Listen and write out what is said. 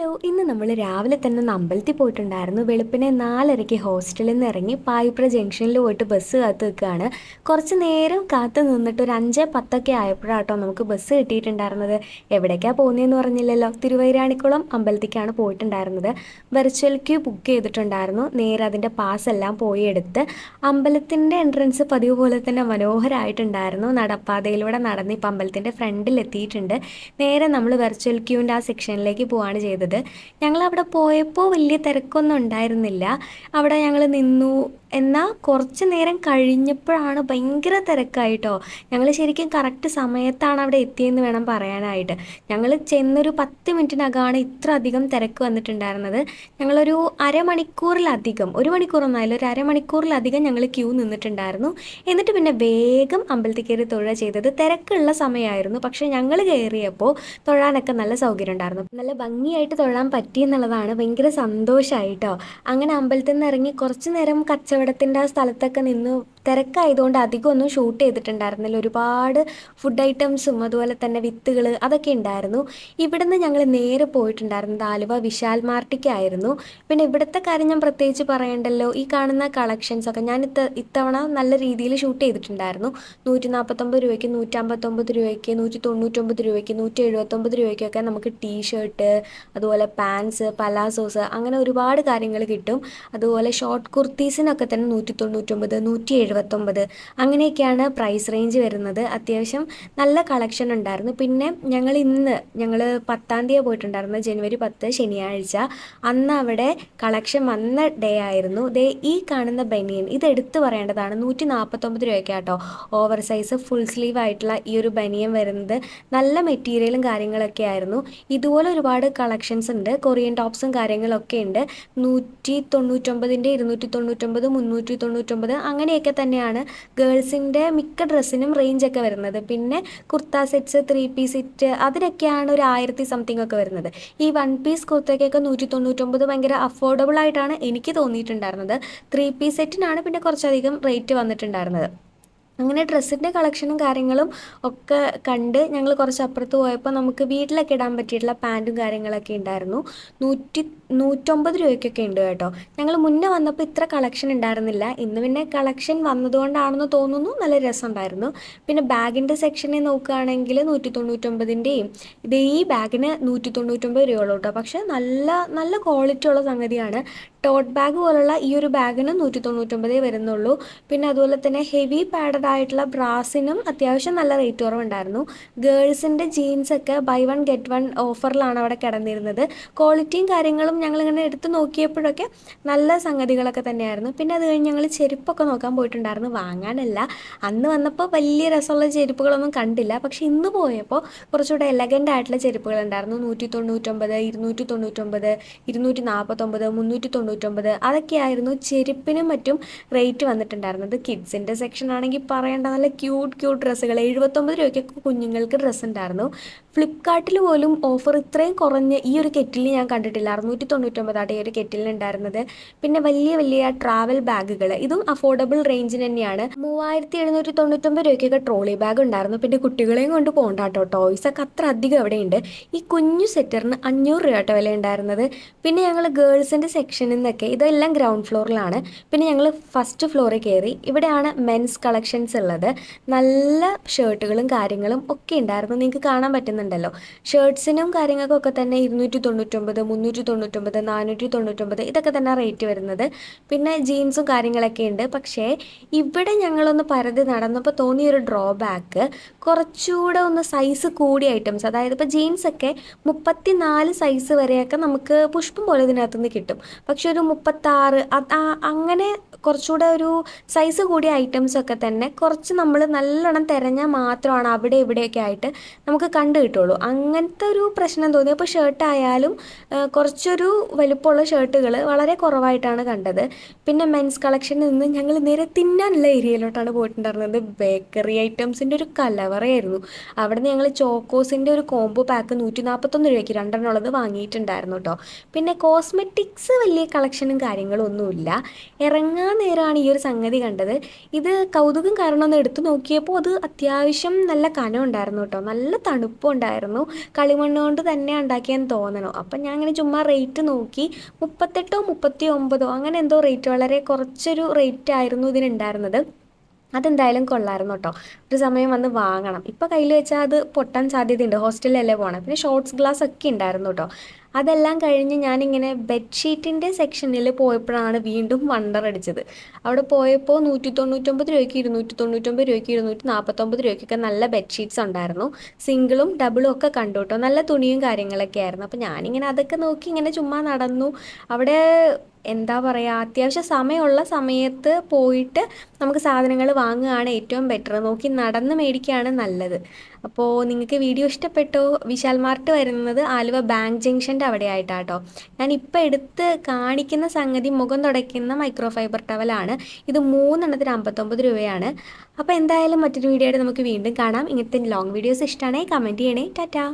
Hello, ഇന്ന് നമ്മൾ രാവിലെ തന്നെ ഒന്ന് അമ്പലത്തിൽ പോയിട്ടുണ്ടായിരുന്നു. വെളുപ്പിനെ 4:30 ഹോസ്റ്റലിൽ നിന്ന് ഇറങ്ങി പായിപ്ര ജംഗ്ഷനിൽ പോയിട്ട് ബസ് കാത്ത് നിൽക്കുകയാണ്. കുറച്ച് നേരം കാത്ത് നിന്നിട്ട് ഒരു 5:10 ആയപ്പോഴാട്ടോ നമുക്ക് ബസ് കിട്ടിയിട്ടുണ്ടായിരുന്നത്. എവിടേക്കാണ് പോകുന്നതെന്ന് പറഞ്ഞില്ലല്ലോ, തിരുവൈരാണിക്കുളം അമ്പലത്തേക്കാണ് പോയിട്ടുണ്ടായിരുന്നത്. വെർച്വൽ ക്യൂ ബുക്ക് ചെയ്തിട്ടുണ്ടായിരുന്നു. നേരെ അതിൻ്റെ പാസ് എല്ലാം പോയി എടുത്ത് അമ്പലത്തിൻ്റെ എൻട്രൻസ് പതിവ് പോലെ തന്നെ മനോഹരമായിട്ടുണ്ടായിരുന്നു. നടപ്പാതയിലൂടെ നടന്ന് ഇപ്പം അമ്പലത്തിൻ്റെ ഫ്രണ്ടിൽ എത്തിയിട്ടുണ്ട്. നേരെ നമ്മൾ വെർച്വൽ ക്യൂവിൻ്റെ ആ സെക്ഷനിലേക്ക് പോവാണ് ചെയ്തത്. ഞങ്ങളവിടെ പോയപ്പോൾ വലിയ തിരക്കൊന്നും ഉണ്ടായിരുന്നില്ല. അവിടെ ഞങ്ങൾ നിന്നു. എന്നാൽ കുറച്ച് നേരം കഴിഞ്ഞപ്പോഴാണ് ഭയങ്കര തിരക്കായിട്ടോ. ഞങ്ങൾ ശരിക്കും കറക്റ്റ് സമയത്താണ് അവിടെ എത്തിയെന്ന് വേണം പറയാനായിട്ട്. ഞങ്ങൾ ചെന്നൊരു 10 മിനിറ്റിനകമാണ് ഇത്ര അധികം തിരക്ക് വന്നിട്ടുണ്ടായിരുന്നത്. ഞങ്ങളൊരു അരമണിക്കൂറിലധികം, ഒരു മണിക്കൂറൊന്നുമായില്ല, ഒരു അരമണിക്കൂറിലധികം ഞങ്ങൾ ക്യൂ നിന്നിട്ടുണ്ടായിരുന്നു. എന്നിട്ട് പിന്നെ വേഗം അമ്പലത്തിൽ കയറി തൊഴുക ചെയ്തത്. തിരക്കുള്ള സമയമായിരുന്നു, പക്ഷേ ഞങ്ങൾ കയറിയപ്പോൾ തൊഴാനൊക്കെ നല്ല സൗകര്യം ഉണ്ടായിരുന്നു. നല്ല ഭംഗിയായിട്ട് തൊഴാൻ പറ്റി എന്നുള്ളതാണ് ഭയങ്കര സന്തോഷമായിട്ടോ. അങ്ങനെ അമ്പലത്തിൽ നിന്ന് ഇറങ്ങി കുറച്ച് നേരം കച്ചവടത്തിൻ്റെ ആ സ്ഥലത്തൊക്കെ നിന്ന്, തിരക്കായതുകൊണ്ട് അധികം ഒന്നും ഷൂട്ട് ചെയ്തിട്ടുണ്ടായിരുന്നില്ല. ഒരുപാട് ഫുഡ് ഐറ്റംസും അതുപോലെ തന്നെ വിത്തുകൾ അതൊക്കെ ഉണ്ടായിരുന്നു. ഇവിടുന്ന് ഞങ്ങൾ നേരെ പോയിട്ടുണ്ടായിരുന്നത് ആലുവ വിശാൽ മാർട്ടിക്കായിരുന്നു. പിന്നെ ഇവിടുത്തെ കാര്യം ഞാൻ പ്രത്യേകിച്ച് പറയണ്ടല്ലോ. ഈ കാണുന്ന കളക്ഷൻസൊക്കെ ഞാൻ ഇത്തവണ നല്ല രീതിയിൽ ഷൂട്ട് ചെയ്തിട്ടുണ്ടായിരുന്നു. 149 രൂപയ്ക്ക്, 159 രൂപയ്ക്ക്, 199 രൂപയ്ക്ക്, 179 രൂപയ്ക്കൊക്കെ നമുക്ക് ടീഷർട്ട്, അതുപോലെ പാൻസ്, പലാസോസ്, അങ്ങനെ ഒരുപാട് കാര്യങ്ങൾ കിട്ടും. അതുപോലെ ഷോർട്ട് കുർത്തീസിനൊക്കെ തന്നെ 199, 179 അങ്ങനെയൊക്കെയാണ് പ്രൈസ് റേഞ്ച് വരുന്നത്. അത്യാവശ്യം നല്ല കളക്ഷൻ ഉണ്ടായിരുന്നു. പിന്നെ ഞങ്ങൾ 10-ാം തീയതി പോയിട്ടുണ്ടായിരുന്നു, ജനുവരി 10 ശനിയാഴ്ച. അന്ന് അവിടെ കളക്ഷൻ വന്ന ഡേ ആയിരുന്നു. ദേ ഈ കാണുന്ന ബനിയൻ, ഇത് എടുത്തു പറയേണ്ടതാണ്. 149 രൂപയ്ക്കാട്ടോ ഓവർ സൈസ് ഫുൾ സ്ലീവ് ആയിട്ടുള്ള ഈ ഒരു ബനിയൻ വരുന്നത്. നല്ല മെറ്റീരിയലും കാര്യങ്ങളൊക്കെ ആയിരുന്നു. ഇതുപോലെ ഒരുപാട് കളക്ഷൻസ് ഉണ്ട്. കൊറിയൻ ടോപ്സും കാര്യങ്ങളൊക്കെ ഉണ്ട്. 199, 299, 399 അങ്ങനെയൊക്കെ തന്നെയാണ് ഗേൾസിൻ്റെ മിക്ക ഡ്രസ്സിനും റേഞ്ചൊക്കെ വരുന്നത്. പിന്നെ കുർത്ത സെറ്റ്സ്, 3 പീസ് സെറ്റ്, അതിനൊക്കെയാണ് ഒരു 1000 സംതിങ് ഒക്കെ വരുന്നത്. ഈ 1 പീസ് കുർത്തയ്ക്കൊക്കെ 199 ഭയങ്കര അഫോർഡബിൾ ആയിട്ടാണ് എനിക്ക് തോന്നിയിട്ടുണ്ടായിരുന്നത്. 3 പീസ് സെറ്റിനാണ് പിന്നെ കുറച്ചധികം റേറ്റ് വന്നിട്ടുണ്ടായിരുന്നത്. അങ്ങനെ ഡ്രസ്സിൻ്റെ കളക്ഷനും കാര്യങ്ങളും ഒക്കെ കണ്ട് ഞങ്ങൾ കുറച്ച് അപ്പുറത്ത് പോയപ്പോൾ നമുക്ക് വീട്ടിലൊക്കെ ഇടാൻ പറ്റിയിട്ടുള്ള പാൻറ്റും കാര്യങ്ങളൊക്കെ ഉണ്ടായിരുന്നു. 150 രൂപയ്ക്കൊക്കെ ഉണ്ട് കേട്ടോ. ഞങ്ങൾ മുന്നേ വന്നപ്പോൾ ഇത്ര കളക്ഷൻ ഉണ്ടായിരുന്നില്ല. ഇന്ന് പിന്നെ കളക്ഷൻ വന്നതുകൊണ്ടാണെന്ന് തോന്നുന്നു. നല്ല രസമുണ്ടായിരുന്നു. പിന്നെ ബാഗിൻ്റെ സെക്ഷനിൽ നോക്കുകയാണെങ്കിൽ 199ൻ്റെയും ഇത് ഈ ബാഗിന് 199 രൂപയുള്ളൂ കേട്ടോ. പക്ഷേ നല്ല നല്ല ക്വാളിറ്റി ഉള്ള സംഗതിയാണ്. ടോട്ട് ബാഗ് പോലുള്ള ഈ ഒരു ബാഗിന് 199 വരുന്നുള്ളൂ. പിന്നെ അതുപോലെ തന്നെ ഹെവി പാഡഡ് ആയിട്ടുള്ള ബ്രാസിനും അത്യാവശ്യം നല്ല റേറ്റ് കുറവുണ്ടായിരുന്നു. ഗേൾസിൻ്റെ ജീൻസൊക്കെ ബൈ 1 ഗെറ്റ് 1 ഓഫറിലാണ് അവിടെ കിടന്നിരുന്നത്. ക്വാളിറ്റിയും കാര്യങ്ങളും ഞങ്ങളിങ്ങനെ എടുത്ത് നോക്കിയപ്പോഴൊക്കെ നല്ല സംഗതികളൊക്കെ തന്നെയായിരുന്നു. പിന്നെ അത് കഴിഞ്ഞ് ഞങ്ങൾ ചെരുപ്പൊക്കെ നോക്കാൻ പോയിട്ടുണ്ടായിരുന്നു, വാങ്ങാനല്ല. അന്ന് വന്നപ്പോൾ വലിയ രസമുള്ള ചെരുപ്പുകളൊന്നും കണ്ടില്ല. പക്ഷേ ഇന്ന് പോയപ്പോൾ കുറച്ചുകൂടെ എലഗൻ്റ് ആയിട്ടുള്ള ചെരുപ്പുകളുണ്ടായിരുന്നു. 199, 299, 249, 399 അതൊക്കെയായിരുന്നു ചെരുപ്പിനും മറ്റും റേറ്റ് വന്നിട്ടുണ്ടായിരുന്നത്. കിഡ്സിൻ്റെ സെക്ഷൻ ആണെങ്കിൽ പറയേണ്ട, നല്ല ക്യൂട്ട് ഡ്രസ്സുകൾ 79 രൂപയ്ക്കൊക്കെ കുഞ്ഞുങ്ങൾക്ക് ഡ്രസ്സ് ഉണ്ടായിരുന്നു. ഫ്ലിപ്കാർട്ടിൽ പോലും ഓഫർ ഇത്രയും കുറഞ്ഞ് ഈ ഒരു കെറ്റിൽ ഞാൻ കണ്ടിട്ടില്ല. 699 ഈ ഒരു കെറ്റിലിനുണ്ടായിരുന്നത്. പിന്നെ വലിയ ട്രാവൽ ബാഗുകൾ, ഇതും അഫോർഡബിൾ റേഞ്ചിന് തന്നെയാണ്. 3799 രൂപയ്ക്കൊക്കെ ട്രോളി ബാഗ് ഉണ്ടായിരുന്നു. പിന്നെ കുട്ടികളെയും കൊണ്ട് പോകണ്ട കേട്ടോ, ടോയ്സൊക്കെ അത്ര അധികം അവിടെയുണ്ട്. ഈ കുഞ്ഞു സെറ്ററിന് 500 രൂപ കേട്ടോ വില ഉണ്ടായിരുന്നത്. പിന്നെ ഞങ്ങൾ ഗേൾസിൻ്റെ സെക്ഷനിൽ നിന്നൊക്കെ, ഇതെല്ലാം ഗ്രൗണ്ട് ഫ്ലോറിലാണ്. പിന്നെ ഞങ്ങൾ ഫസ്റ്റ് ഫ്ലോറിൽ കയറി. ഇവിടെയാണ് മെൻസ് കളക്ഷൻസ് ഉള്ളത്. നല്ല ഷർട്ടുകളും കാര്യങ്ങളും ഒക്കെ ഉണ്ടായിരുന്നു. നിങ്ങൾക്ക് കാണാൻ പറ്റുന്നുണ്ടല്ലോ. ഷർട്ട്സിനും കാര്യങ്ങൾക്കൊക്കെ തന്നെ 299, 399, 499 ഇതൊക്കെ തന്നെ റേറ്റ് വരുന്നത്. പിന്നെ ജീൻസും കാര്യങ്ങളൊക്കെ ഉണ്ട്. പക്ഷേ ഇവിടെ ഞങ്ങളൊന്ന് പരതി നടന്നപ്പോൾ തോന്നിയൊരു ഡ്രോബാക്ക്, കുറച്ചുകൂടെ ഒന്ന് സൈസ് കൂടിയ ഐറ്റംസ്, അതായത് ഇപ്പോൾ ജീൻസൊക്കെ 34 സൈസ് വരെയൊക്കെ നമുക്ക് പുഷ്പം പോലെ ഇതിനകത്ത് നിന്ന് കിട്ടും. പക്ഷെ ഒരു 36 അങ്ങനെ കുറച്ചുകൂടെ ഒരു സൈസ് കൂടിയ ഐറ്റംസൊക്കെ തന്നെ കുറച്ച് നമ്മൾ നല്ലോണം തിരഞ്ഞാൽ മാത്രമാണ് അവിടെ ഇവിടെയൊക്കെ ആയിട്ട് നമുക്ക് കണ്ടു കിട്ടുള്ളൂ. അങ്ങനത്തെ ഒരു പ്രശ്നം തോന്നി. അപ്പോൾ ഷർട്ടായാലും കുറച്ചൊരു വലുപ്പമുള്ള ഷർട്ടുകൾ വളരെ കുറവായിട്ടാണ് കണ്ടത്. പിന്നെ മെൻസ് കളക്ഷനിൽ നിന്ന് ഞങ്ങൾ നേരെ തിന്നാനുള്ള ഏരിയയിലോട്ടാണ് പോയിട്ടുണ്ടായിരുന്നത്. ബേക്കറി ഐറ്റംസിൻ്റെ ഒരു കലവറയായിരുന്നു. അവിടെ നിന്ന് ഞങ്ങൾ ചോക്കോസിൻ്റെ ഒരു കോംബോ പാക്ക് 141 രൂപയ്ക്ക് 2 ഉള്ളത് വാങ്ങിയിട്ടുണ്ടായിരുന്നു കേട്ടോ. പിന്നെ കോസ്മെറ്റിക്സ് വലിയ കളക്ഷനും കാര്യങ്ങളും ഒന്നുമില്ല. ഇറങ്ങാൻ നേരമാണ് ഈ ഒരു സംഗതി കണ്ടത്. ഇത് കൗതുകം കാരണം ഒന്ന് എടുത്തു നോക്കിയപ്പോൾ അത് അത്യാവശ്യം നല്ല കനം ഉണ്ടായിരുന്നു കേട്ടോ. നല്ല തണുപ്പും ഉണ്ടായിരുന്നു. കളിമണ്ണ് കൊണ്ട് തന്നെ ഉണ്ടാക്കിയെന്ന് തോന്നണു. അപ്പം ഞാൻ ഇങ്ങനെ ചുമ്മാ റേറ്റ് നോക്കി 38 39 അങ്ങനെ എന്തോ റേറ്റ്, വളരെ കുറച്ചൊരു റേറ്റ് ആയിരുന്നു ഇതിനുണ്ടായിരുന്നത്. അതെന്തായാലും കൊള്ളായിരുന്നു കേട്ടോ. ഒരു സമയം വന്ന് വാങ്ങണം. ഇപ്പോൾ കയ്യിൽ വെച്ചാൽ അത് പൊട്ടാൻ സാധ്യതയുണ്ട്, ഹോസ്റ്റലിലല്ലേ പോകണം. പിന്നെ ഷോർട്സ് ഗ്ലാസ് ഒക്കെ ഉണ്ടായിരുന്നു കേട്ടോ. അതെല്ലാം കഴിഞ്ഞ് ഞാനിങ്ങനെ ബെഡ്ഷീറ്റിൻ്റെ സെക്ഷനിൽ പോയപ്പോഴാണ് വീണ്ടും വണ്ടർ അടിച്ചത്. അവിടെ പോയപ്പോൾ 199 രൂപയ്ക്ക് 299 രൂപയ്ക്ക് 249 രൂപയ്ക്കൊക്കെ നല്ല ബെഡ്ഷീറ്റ്സ് ഉണ്ടായിരുന്നു. സിംഗിളും ഡബിളും ഒക്കെ കണ്ടു കേട്ടോ. നല്ല തുണിയും കാര്യങ്ങളൊക്കെ ആയിരുന്നു. അപ്പോൾ ഞാനിങ്ങനെ അതൊക്കെ നോക്കി ഇങ്ങനെ ചുമ്മാ നടന്നു. അവിടെ എന്താ പറയുക, അത്യാവശ്യം സമയമുള്ള സമയത്ത് പോയിട്ട് നമുക്ക് സാധനങ്ങൾ വാങ്ങുകയാണ് ഏറ്റവും ബെറ്റർ. നോക്കി നടന്ന് മേടിക്കുകയാണ് നല്ലത്. അപ്പോൾ നിങ്ങൾക്ക് വീഡിയോ ഇഷ്ടപ്പെട്ടോ? വിശാൽ മാർട്ട് വരുന്നത് ആലുവ ബാങ്ക് ജംഗ്ഷൻ്റെ അവിടെ ആയിട്ടാട്ടോ. ഞാനിപ്പോൾ എടുത്ത് കാണിക്കുന്ന സംഗതി മുഖം തുടയ്ക്കുന്ന മൈക്രോ ഫൈബർ ടവലാണ്. ഇത് 3 എണ്ണത്തിന് 59 രൂപയാണ്. അപ്പോൾ എന്തായാലും മറ്റൊരു വീഡിയോ ആയിട്ട് നമുക്ക് വീണ്ടും കാണാം. ഇങ്ങനത്തെ ലോങ് വീഡിയോസ് ഇഷ്ടമാണെങ്കിൽ കമൻറ്റ് ചെയ്യണേ. ടാറ്റാ.